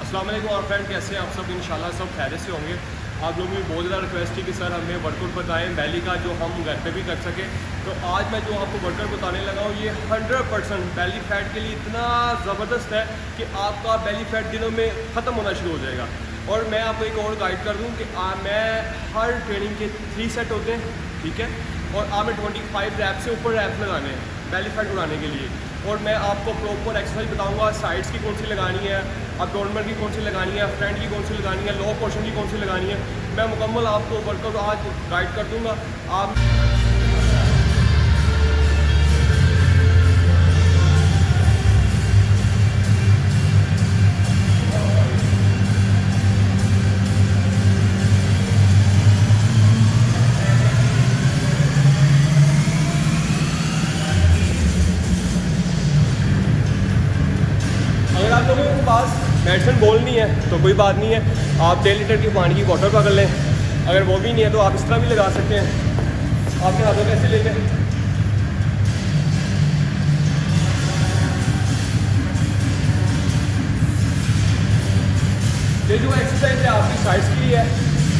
अस्सलाम वालेकुम और फ्रेंड, कैसे हैं आप सब? इंशाल्लाह सब खैरियत से होंगे। आप लोगों की बहुत ज़्यादा रिक्वेस्ट थी कि सर हमें वर्कआउट बताएं बैली का जो हम घर पे भी कर सकें। तो आज मैं जो आपको वर्कआउट बताने लगा हूँ ये 100% बैली फैट के लिए इतना ज़बरदस्त है कि आपका बैली फैट दिनों में ख़त्म होना शुरू हो जाएगा। और मैं आपको एक और गाइड कर दूँ कि मैं हर ट्रेनिंग के 3 सेट होते हैं, ठीक है, और आपने 25 रैप से ऊपर रैप लगाने हैं बैली फैट उड़ाने के लिए। और मैं आपको प्रॉपर एक्सरसाइज बताऊंगा, साइड्स की कौन सी लगानी है, अब्डोमिनल की कौन सी लगानी है, फ्रंट की कौन सी लगानी है, लो पोर्शन की कौन सी लगानी है। मैं मुकम्मल आपको वर्कआउट आज गाइड कर दूंगा। आप अगर आप लोगों के पास मेडिसिन बॉल नहीं है तो कोई बात नहीं है, आप 1.5 लीटर की पानी की बॉटल पकड़ लें। अगर वो भी नहीं है तो आप इस तरह भी लगा सकते हैं। आपके हाथों में ऐसे ले लें। ये जो एक्सरसाइज है आपकी साइड्स के लिए है,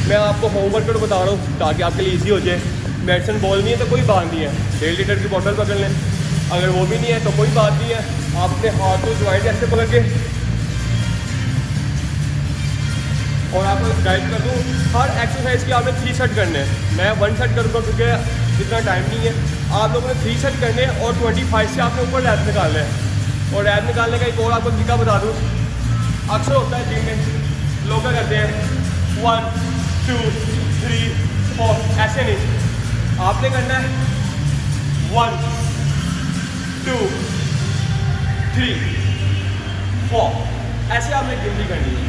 मैं आपको होम वर्कआउट बता रहा हूँ ताकि आपके लिए ईजी हो जाए। मेडिसिन बॉल नहीं है तो कोई बात नहीं है, 1.5 लीटर की बॉटल पकड़ लें। अगर वो भी नहीं है तो कोई बात नहीं है, आप अपने हाथ को ज्वाइंट ऐसे पकड़ के, और आपको गाइड कर दूँ हर एक्सरसाइज की आपने 3 सेट करने हैं। मैं 1 सेट करूँगा क्योंकि इतना टाइम नहीं है। आप लोगों ने 3 सेट करने हैं और 25 से आपके ऊपर रैप निकालने हैं। और रैप निकालने का एक और आपको तरीका बता दूँ, अक्सर होता है जिम में लोग क्या करते हैं 1 2 3 4, ऐसे नहीं, आपने करना है 1 2 3 4, ऐसे आपने गिनती करनी है।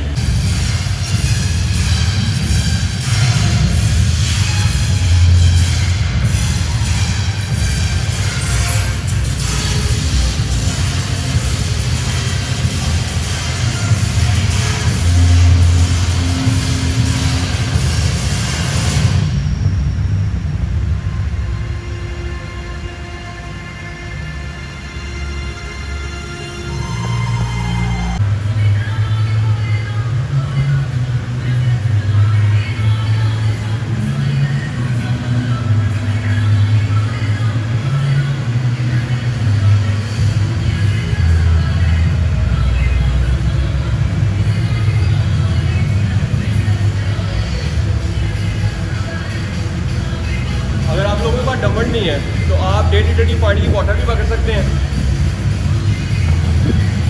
डंबल नहीं है तो आप 1.5 लीटर की पानी की बॉटल भी पकड़ सकते हैं।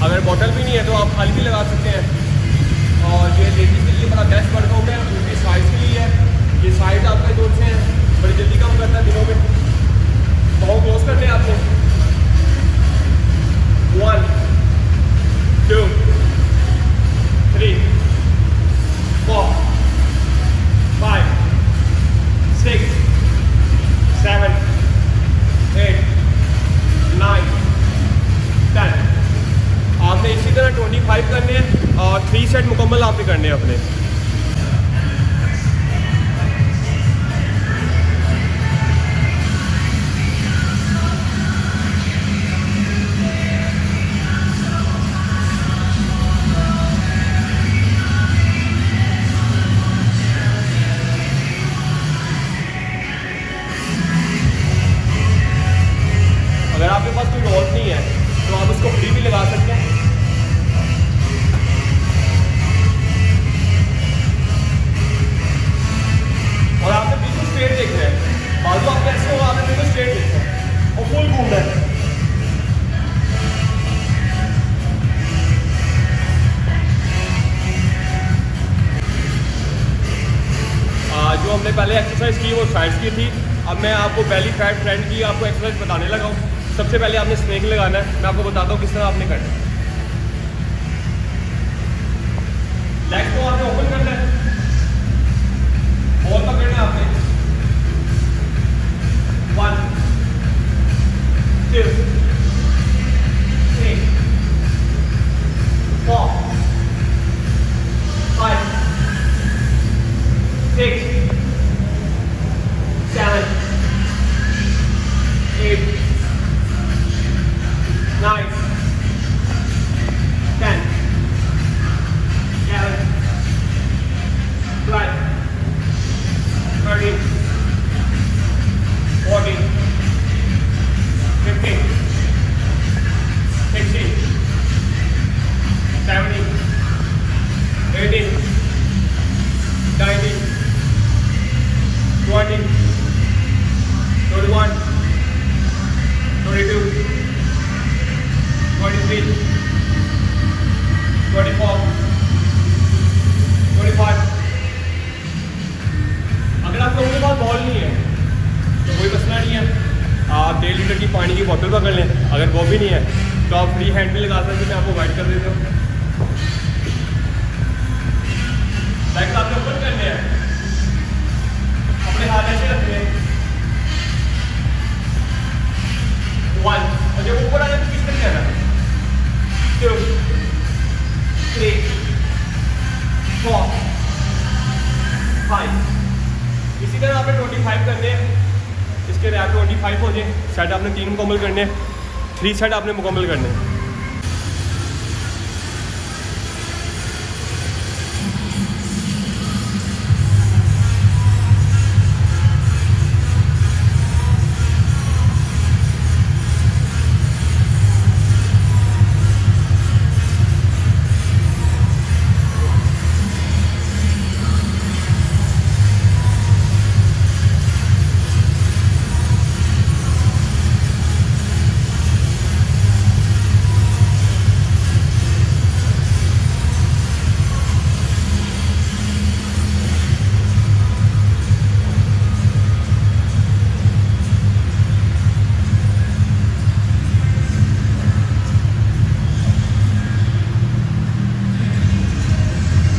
अगर बॉटल भी नहीं है तो आप खाली भी लगा सकते हैं। और ये लेडीज के लिए बड़ा बेस्ट वर्कआउट है, उनकी साइज के लिए है। ये साइज आपके जोड़ से हैं, बड़ी जल्दी कम करता है दिनों में। बहुत क्लोज करने हैं आपको। 1 2 3 4 5 6 7 8 9 10। आपने इसी तरह 25 करने हैं और 3 सेट मुकम्मल आपने करने हैं अपने। अगर आपके पास कोई रोड नहीं है तो आप उसको फ्री भी लगा सकते हैं। और आपने बिल्कुल स्ट्रेट देखना है, बाजू आप कैसे हो, आपने बिल्कुल स्ट्रेट देखना है और फुल घूमना है। जो हमने पहले एक्सरसाइज की वो साइड्स की थी। अब मैं आपको बेली फैट फ्रंट की आपको एक्सरसाइज बताने लगा हूँ। सबसे पहले आपने स्नेक लगाना है, मैं आपको बताता हूँ किस तरह आपने करना है। लेग्स को आपने ओपन करना है, बॉल पकड़ना है आपने। 1 2 3 4 5 6 7 8 9 केबल पकड़ लें। अगर वो भी नहीं है तो आप फ्री हैंड भी लगा सकते हैं, मैं आपको गाइड कर देता हूँ। बैग आपने ओपन करने हैं, अपने हाथ ऐसे रखने हैं, 1 और जब ऊपर आ जाए तो किस तरह जाना, 2 3 4 5। इसी तरह आपने 25 करने हैं। इसके रैप 25 हो जाए। सेट आपने 3 मुकम्मल करने हैं, 3 सेट आपने मुकम्मल करने हैं।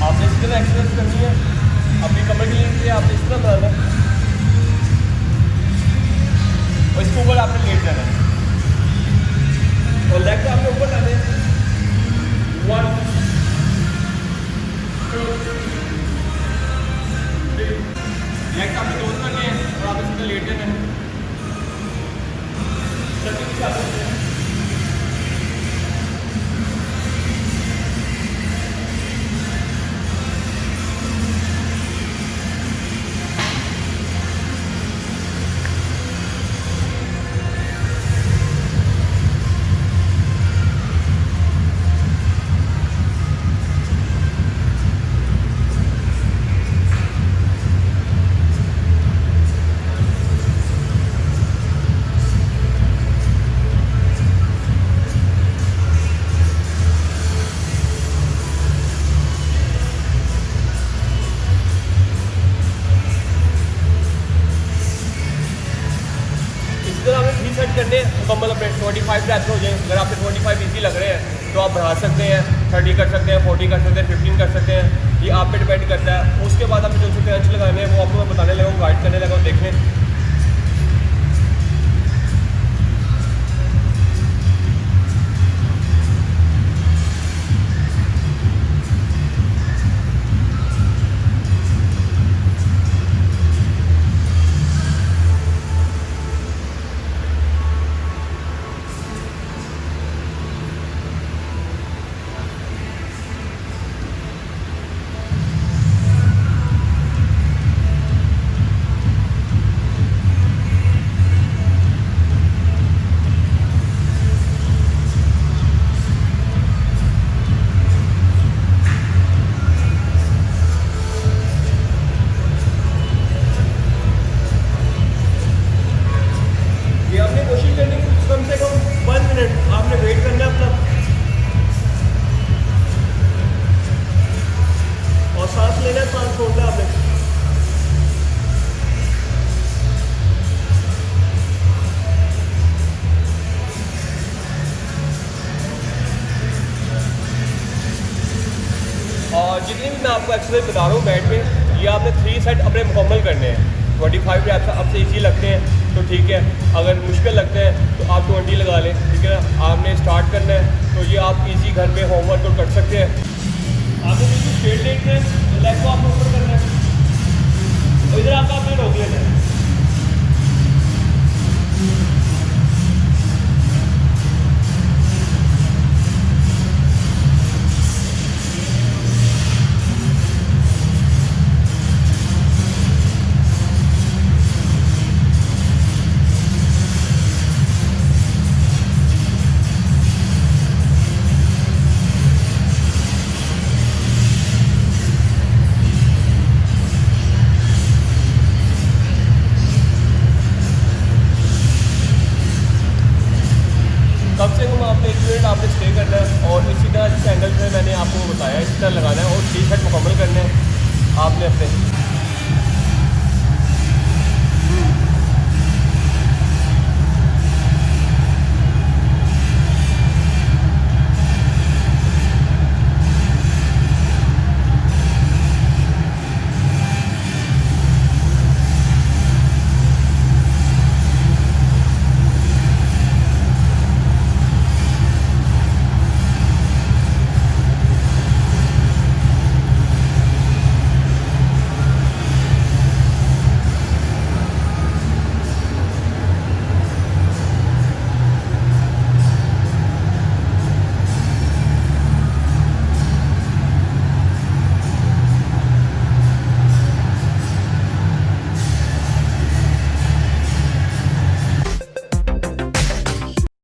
आपने इस तरह एक्सरसाइज करनी है। अपनी कमर के लिए आपने इस तरह बनाना है और इसके ऊपर आपने लेट जाना है और लेग आपने ऊपर लाने हैं। 1 2 3। लेग आपने क्लोज करने हैं और आपने सीधे लेट जाना है। सेट करने मुकम्मल अपने 25 रैप्स हो जाए। अगर आपके 25 इजी लग रहे हैं तो आप बढ़ा सकते हैं, 30 कर सकते हैं, 40 कर सकते हैं, 15 कर सकते हैं। ये आप पे डिपेंड करता है। उसके बाद आपने जो क्रंच लगाने हैं वो आपको मैं बताने लगा हूँ, गाइड करने लगा हूँ, देखें। कम से कम 1 मिनट आपने वेट करना है अपना और सांस लेना है, सांस छोड़ना है आपने। और जितनी भी मैं आपको एक्सरसाइज बता रहा हूँ बेड पे, ये आपने 3 सेट अपने मुकम्मल करने हैं। 25 रैप्स आपसे इजी लगते हैं तो ठीक है, अगर मुश्किल लगते हैं तो आप 20 लगा लें, ठीक है ना। आपने स्टार्ट करना है तो ये आप इजी घर पे होमवर्क तो कर सकते हैं। आपको बिल्कुल स्ट्रेट लेटना है, लेग को आपको ऊपर करना है और इधर आपने रोक लेना है। कम से कम आपने 1 मिनट आपने स्टे करना है और इसी तरह जिस एंगल से मैंने आपको बताया इसी तरह लगाना है और 3 सेट मुकम्मल करने हैं आपने अपने।